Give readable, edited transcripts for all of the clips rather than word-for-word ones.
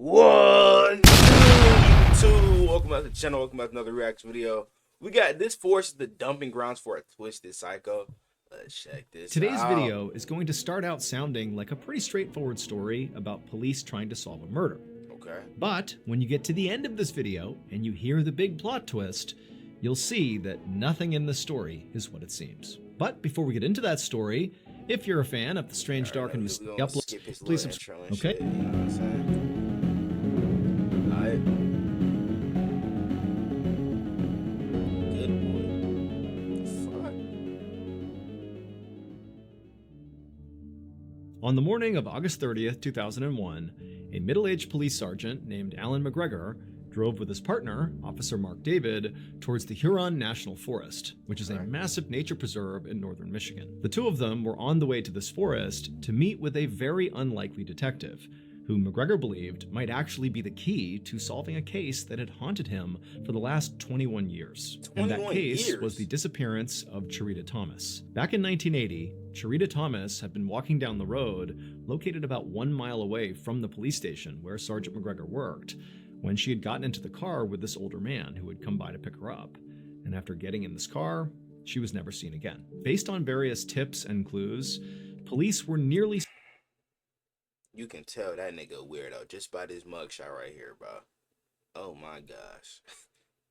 One, two. Welcome back to the channel. Welcome back to another reaction video. We got this force the dumping grounds for a twisted psycho. Let's check this Today's out. video is going to start out sounding like a pretty straightforward story about police trying to solve a murder. Okay. But when you get to the end of this video and you hear the big plot twist, you'll see that nothing in the story is what it seems. But before we get into that story, if you're a fan of the Strange, Dark, and Mysterious uploads, please subscribe. Okay. Shit, you know what I'm saying? Alright. Good boy. Fuck. On the morning of August 30th, 2001, a middle-aged police sergeant named Alan McGregor drove with his partner, Officer Mark David, towards the Huron National Forest, which is a massive nature preserve in northern Michigan. The two of them were on the way to this forest to meet with a very unlikely detective, who McGregor believed might actually be the key to solving a case that had haunted him for the last 21 years. And that case was the disappearance of Cherita Thomas. Back in 1980, Cherita Thomas had been walking down the road located about 1 mile away from the police station where Sergeant McGregor worked, when she had gotten into the car with this older man who had come by to pick her up. And after getting in this car, she was never seen again. Based on various tips and clues, police were nearly... You can tell that nigga a weirdo just by this mugshot right here, bro. Oh my gosh.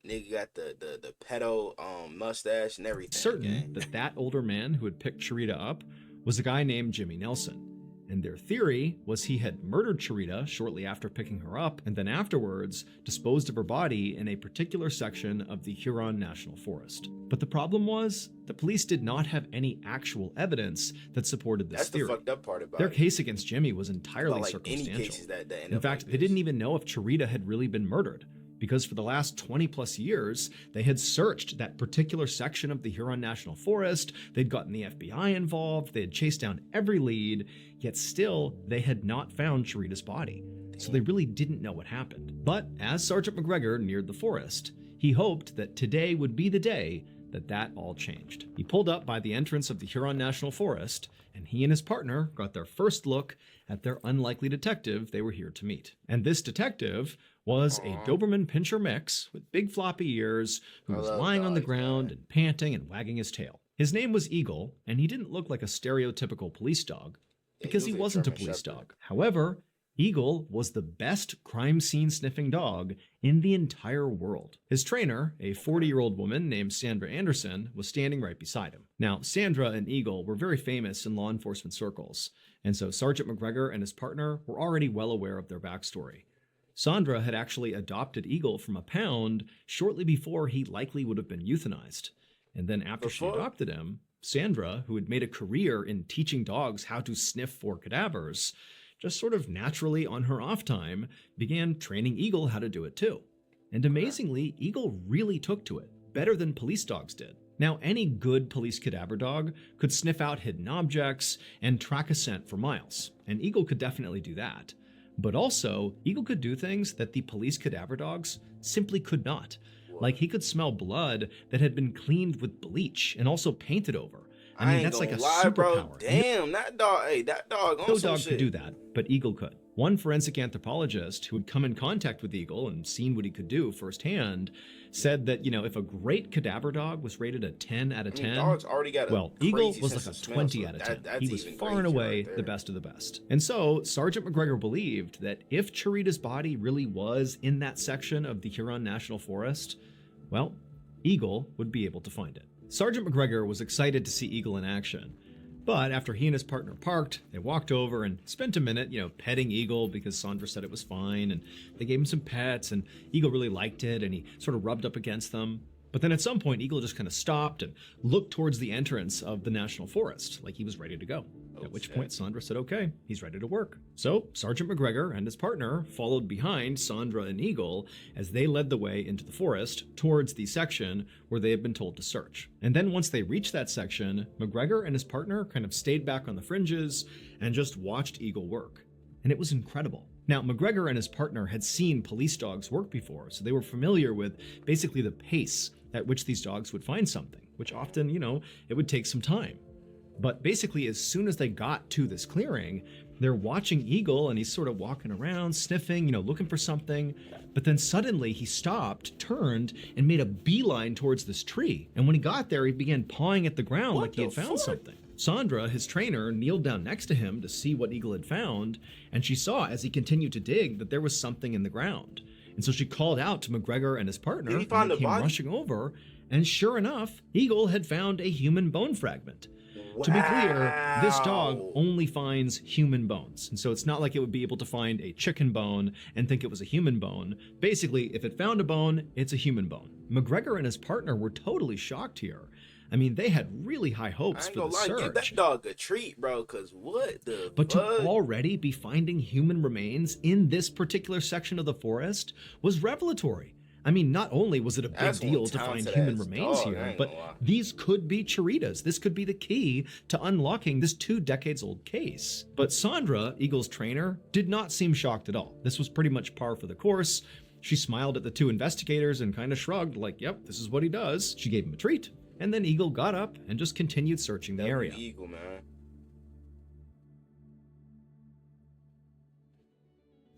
Nigga got the pedo mustache and everything. certain that that older man who had picked Cherita up was a guy named Jimmy Nelson. And their theory was he had murdered Cherita shortly after picking her up, and then afterwards disposed of her body in a particular section of the Huron National Forest. But the problem was, the police did not have any actual evidence that supported this theory. That's the fucked up part about Their it. case against Jimmy was entirely Like circumstantial. any cases that end In up fact, like they this. didn't even know if Cherita had really been murdered, because for the last 20 plus years, they had searched that particular section of the Huron National Forest, they'd gotten the FBI involved, they had chased down every lead, yet still, they had not found Cherita's body. So they really didn't know what happened. But as Sergeant McGregor neared the forest, he hoped that today would be the day that all changed. He pulled up by the entrance of the Huron National Forest, and he and his partner got their first look at their unlikely detective they were here to meet. And this detective was a Doberman Pinscher mix with big floppy ears who was lying on the ground and panting and wagging his tail. His name was Eagle, and he didn't look like a stereotypical police dog because he wasn't a police dog. However, Eagle was the best crime scene sniffing dog in the entire world. His trainer, a 40-year-old woman named Sandra Anderson, was standing right beside him. Now, Sandra and Eagle were very famous in law enforcement circles, and so Sergeant McGregor and his partner were already well aware of their backstory. Sandra had actually adopted Eagle from a pound shortly before he likely would have been euthanized. And then after she adopted him, Sandra, who had made a career in teaching dogs how to sniff for cadavers, just sort of naturally on her off time, began training Eagle how to do it too. And amazingly, Eagle really took to it, better than police dogs did. Now, any good police cadaver dog could sniff out hidden objects and track a scent for miles, and Eagle could definitely do that. But also, Eagle could do things that the police cadaver dogs simply could not. Like he could smell blood that had been cleaned with bleach and also painted over. I mean, that's like a superpower. Bro. Damn, that dog, hey, that dog on no some dog shit. could do that, but Eagle could. One forensic anthropologist who had come in contact with Eagle and seen what he could do firsthand said that, you know, if a great cadaver dog was rated a 10 out of 10, dog's already got a well, Eagle crazy was like sense a of smell, 20 so out of 10. that's He was even far and crazier away right there. the best of the best. And so Sergeant McGregor believed that if Cherita's body really was in that section of the Huron National Forest, well, Eagle would be able to find it. Sergeant McGregor was excited to see Eagle in action. But after he and his partner parked, they walked over and spent a minute, petting Eagle because Sandra said it was fine, and they gave him some pets, and Eagle really liked it, and he sort of rubbed up against them. But then at some point, Eagle just kind of stopped and looked towards the entrance of the National Forest, like he was ready to go. At which point Sandra said, okay, he's ready to work. So Sergeant McGregor and his partner followed behind Sandra and Eagle as they led the way into the forest towards the section where they had been told to search. And then once they reached that section, McGregor and his partner kind of stayed back on the fringes and just watched Eagle work. And it was incredible. Now, McGregor and his partner had seen police dogs work before, so they were familiar with basically the pace at which these dogs would find something, which often, it would take some time. But basically, as soon as they got to this clearing, They're watching Eagle, and he's sort of walking around, sniffing, looking for something. But then suddenly he stopped, turned, and made a beeline towards this tree. And when he got there, he began pawing at the ground like he had found something. Sandra, his trainer, kneeled down next to him to see what Eagle had found, and she saw as he continued to dig that there was something in the ground. And so she called out to McGregor and his partner, and they came rushing over, and sure enough, Eagle had found a human bone fragment. Wow. To be clear, this dog only finds human bones, and so it's not like it would be able to find a chicken bone and think it was a human bone. Basically, if it found a bone, it's a human bone. McGregor and his partner were totally shocked here. I mean, they had really high hopes for the search. Give that dog a treat, bro, because what the But fuck? to already be finding human remains in this particular section of the forest was revelatory. I mean, not only was it a big deal to find human remains here, but these could be Chiritas. This could be the key to unlocking this 2 decades old case. But Sandra, Eagle's trainer, did not seem shocked at all. This was pretty much par for the course. She smiled at the 2 investigators and kind of shrugged like, yep, this is what he does. She gave him a treat. And then Eagle got up and just continued searching the area. Eagle, man.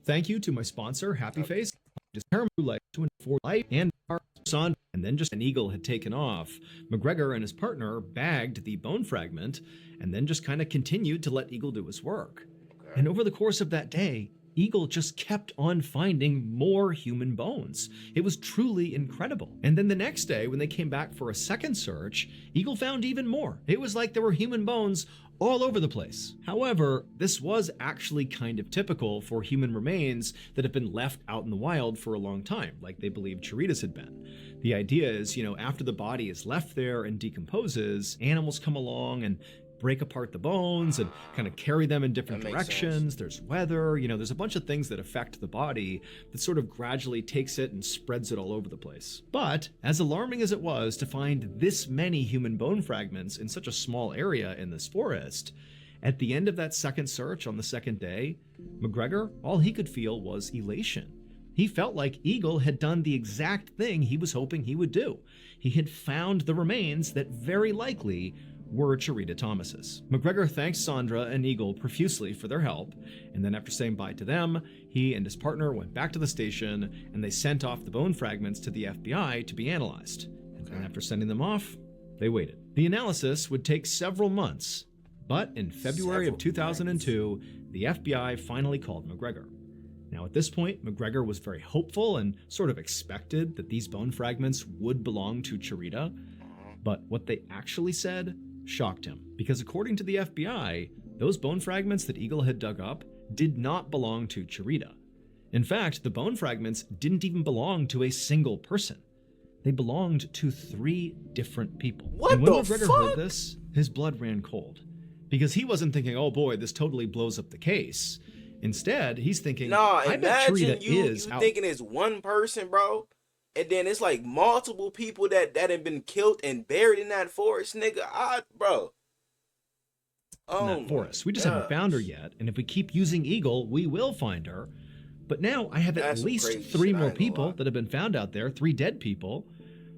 Thank you to my sponsor, Happy Face. Just Roulette to enforce life and our son, and then just an Eagle had taken off. McGregor and his partner bagged the bone fragment and then just kind of continued to let Eagle do his work. Okay. And over the course of that day, Eagle just kept on finding more human bones. It was truly incredible. And then the next day, when they came back for a second search, Eagle found even more. It was like there were human bones all over the place. However, this was actually kind of typical for human remains that have been left out in the wild for a long time, like they believe Chiritas had been. The idea is, after the body is left there and decomposes, animals come along and break apart the bones and kind of carry them in different directions. There's weather, there's a bunch of things that affect the body that sort of gradually takes it and spreads it all over the place. But as alarming as it was to find this many human bone fragments in such a small area in this forest, at the end of that second search on the second day, McGregor, all he could feel was elation. He felt like Eagle had done the exact thing he was hoping he would do. He had found the remains that very likely were Chirita Thomas's. McGregor thanked Sandra and Eagle profusely for their help, and then after saying bye to them, he and his partner went back to the station and they sent off the bone fragments to the FBI to be analyzed. And then after sending them off, they waited. The analysis would take several months, but in February of 2002, the FBI finally called McGregor. Now at this point, McGregor was very hopeful and sort of expected that these bone fragments would belong to Chirita, but what they actually said shocked him, because according to the FBI, those bone fragments that Eagle had dug up did not belong to Chirita. In fact, the bone fragments didn't even belong to a single person. They belonged to 3 different people. What and when the McGregor fuck? heard this, his blood ran cold, because he wasn't thinking, oh boy, this totally blows up the case. Instead, he's thinking, I bet Chirita is out. Thinking it's one person, bro. And then it's like multiple people that have been killed and buried in that forest, nigga. Bro. In that forest. We just haven't found her yet. And if we keep using Eagle, we will find her. But now I have at least 3 more people that have been found out there, 3 dead people.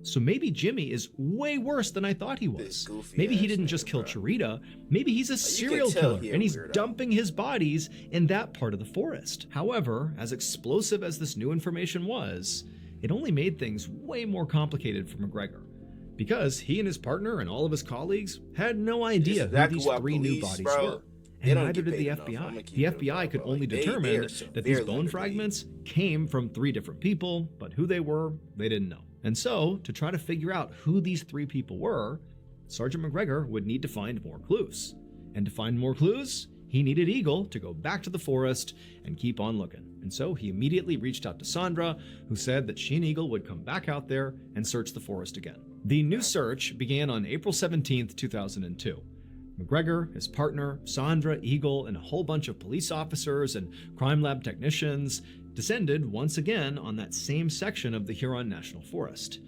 So maybe Jimmy is way worse than I thought he was. Maybe he didn't just kill Chirita. Maybe he's a serial killer and he's dumping his bodies in that part of the forest. However, as explosive as this new information was, it only made things way more complicated for McGregor, because he and his partner and all of his colleagues had no idea who these 3 new bodies were. And neither did the FBI. The FBI could only determine that these bone fragments came from 3 different people, but who they were, they didn't know. And so, to try to figure out who these 3 people were, Sergeant McGregor would need to find more clues. And to find more clues, he needed Eagle to go back to the forest and keep on looking. And so he immediately reached out to Sandra, who said that she and Eagle would come back out there and search the forest again. The new search began on April 17th, 2002. McGregor, his partner, Sandra, Eagle, and a whole bunch of police officers and crime lab technicians descended once again on that same section of the Huron National Forest.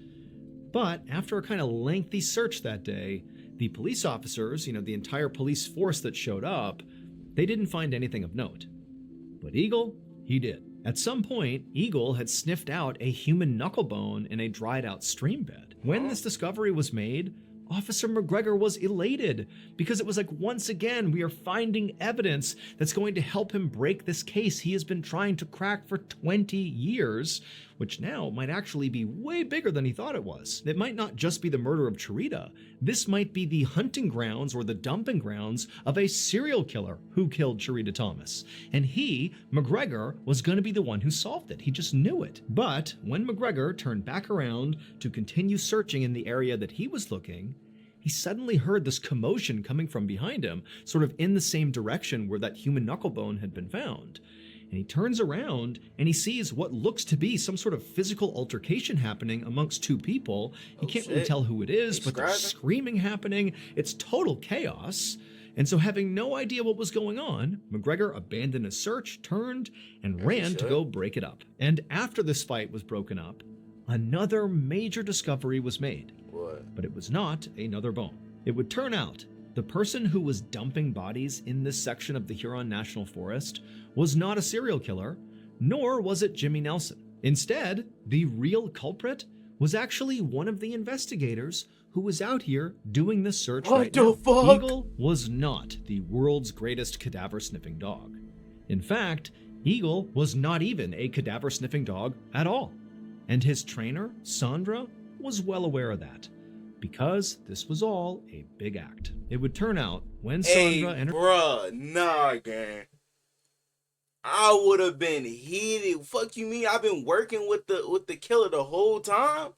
But after a kind of lengthy search that day, the police officers, the entire police force that showed up, they didn't find anything of note. But Eagle, he did. At some point, Eagle had sniffed out a human knuckle bone in a dried out stream bed. When this discovery was made, Officer McGregor was elated because it was like, once again, we are finding evidence that's going to help him break this case he has been trying to crack for 20 years, which now might actually be way bigger than he thought it was. It might not just be the murder of Cherita. This might be the hunting grounds or the dumping grounds of a serial killer who killed Cherita Thomas. And he, McGregor, was going to be the one who solved it. He just knew it. But when McGregor turned back around to continue searching in the area that he was looking, he suddenly heard this commotion coming from behind him, sort of in the same direction where that human knucklebone had been found. And he turns around and he sees what looks to be some sort of physical altercation happening amongst two people. He can't really tell who it is, but there's screaming happening. It's total chaos. And so, having no idea what was going on, McGregor abandoned his search, turned, and ran to go break it up. And after this fight was broken up, another major discovery was made. What? But it was not another bone. It would turn out the person who was dumping bodies in this section of the Huron National Forest was not a serial killer, nor was it Jimmy Nelson. Instead, the real culprit was actually one of the investigators who was out here doing this search right now. What the fuck? Eagle was not the world's greatest cadaver-sniffing dog. In fact, Eagle was not even a cadaver-sniffing dog at all. And his trainer, Sandra, was well aware of that, because this was all a big act. It would turn out when Sandra and her... bruh, nah, gang. I would have been heated. Fuck you mean? I've been working with the killer the whole time?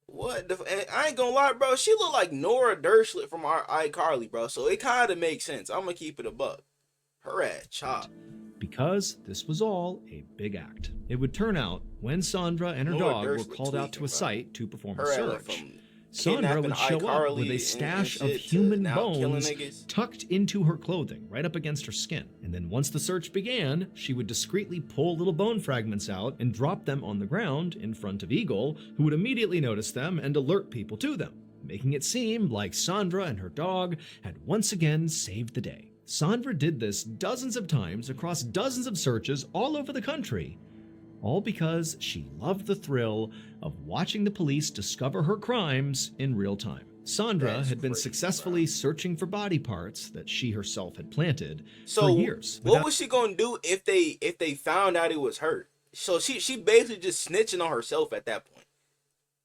What the... And I ain't gonna lie, bro. She look like Nora Dershlit from our iCarly, bro. So it kind of makes sense. I'm gonna keep it a buck. Her ass chopped. Because this was all a big act. It would turn out when Sandra and her dog were called out to a site to perform a search, Sandra would show up with a stash of human bones tucked into her clothing, right up against her skin. And then once the search began, she would discreetly pull little bone fragments out and drop them on the ground in front of Eagle, who would immediately notice them and alert people to them, making it seem like Sandra and her dog had once again saved the day. Sandra did this dozens of times across dozens of searches all over the country, all because she loved the thrill of watching the police discover her crimes in real time. Sandra had been successfully searching for body parts that she herself had planted for years. What was she gonna do if they found out it was her? So she basically just snitching on herself at that point.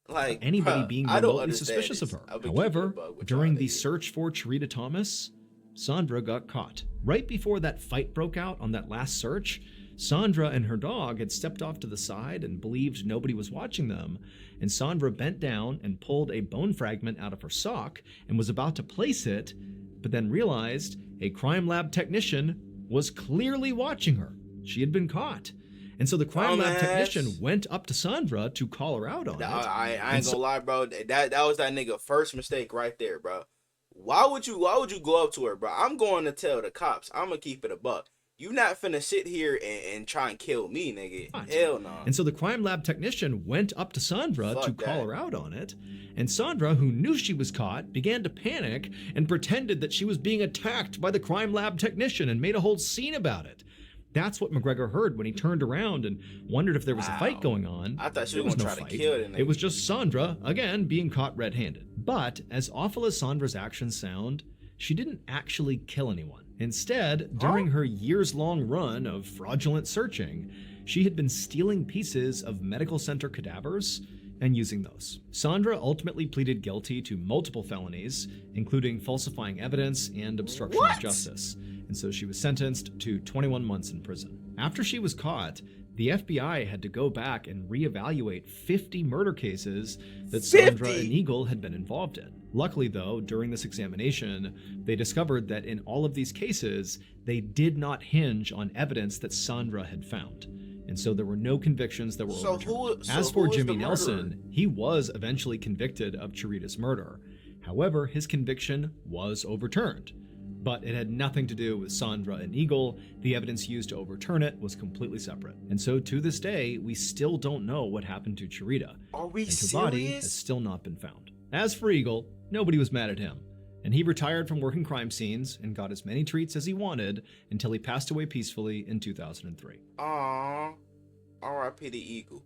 Like anybody being remotely suspicious of her. However, during the search for Cherita Thomas, Sandra got caught. Right before that fight broke out on that last search, Sandra and her dog had stepped off to the side and believed nobody was watching them, and Sandra bent down and pulled a bone fragment out of her sock and was about to place it, but then realized a crime lab technician was clearly watching her. She had been caught. And so the crime lab technician went up to Sandra to call her out on it. I ain't gonna lie, bro. That was that nigga first mistake right there, bro. Why would you go up to her, bro? I'm going to tell the cops. I'm gonna keep it a buck. You not finna sit here and try and kill me, nigga. What? Hell no. And so the crime lab technician went up to Sandra to call her out on it. And Sandra, who knew she was caught, began to panic and pretended that she was being attacked by the crime lab technician and made a whole scene about it. That's what McGregor heard when he turned around and wondered if there was a fight going on. I thought she was gonna try to kill the nigga. It was just Sandra, again, being caught red-handed. But as awful as Sandra's actions sound, she didn't actually kill anyone. Instead, during her years-long run of fraudulent searching, she had been stealing pieces of medical center cadavers and using those. Sandra ultimately pleaded guilty to multiple felonies, including falsifying evidence and obstruction of justice, and so she was sentenced to 21 months in prison. After she was caught, the FBI had to go back and reevaluate 50 murder cases that Sandra and Eagle had been involved in. Luckily, though, during this examination, they discovered that in all of these cases, they did not hinge on evidence that Sandra had found. And so there were no convictions that were overturned. As for Jimmy Nelson, he was eventually convicted of Cherita's murder. However, his conviction was overturned. But it had nothing to do with Sandra and Eagle. The evidence used to overturn it was completely separate. And so to this day, we still don't know what happened to Cherita. Are we serious? Her body has still not been found. As for Eagle, nobody was mad at him. And he retired from working crime scenes and got as many treats as he wanted until he passed away peacefully in 2003. Aww. R.I.P. the Eagle.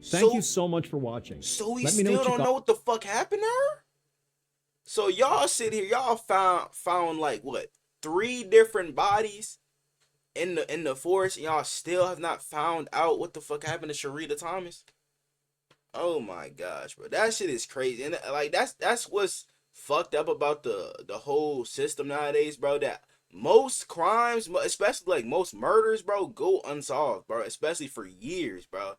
Thank you so much for watching. So we Let me know still what you don't thought. know what the fuck happened to her? So y'all sit here, y'all found like what, 3 different bodies in the forest, and y'all still have not found out what the fuck happened to Sharita Thomas? Oh my gosh, bro. That shit is crazy. And like that's what's fucked up about the whole system nowadays, bro. That most crimes, especially like most murders, bro, go unsolved, bro. Especially for years, bro.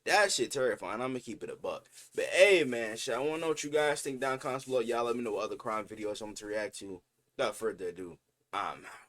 That shit terrifying. I'm gonna keep it a buck. But hey, man, shit, I wanna know what you guys think down in comments below. Y'all let me know what other crime videos I'm to react to. Without further ado, I'm out.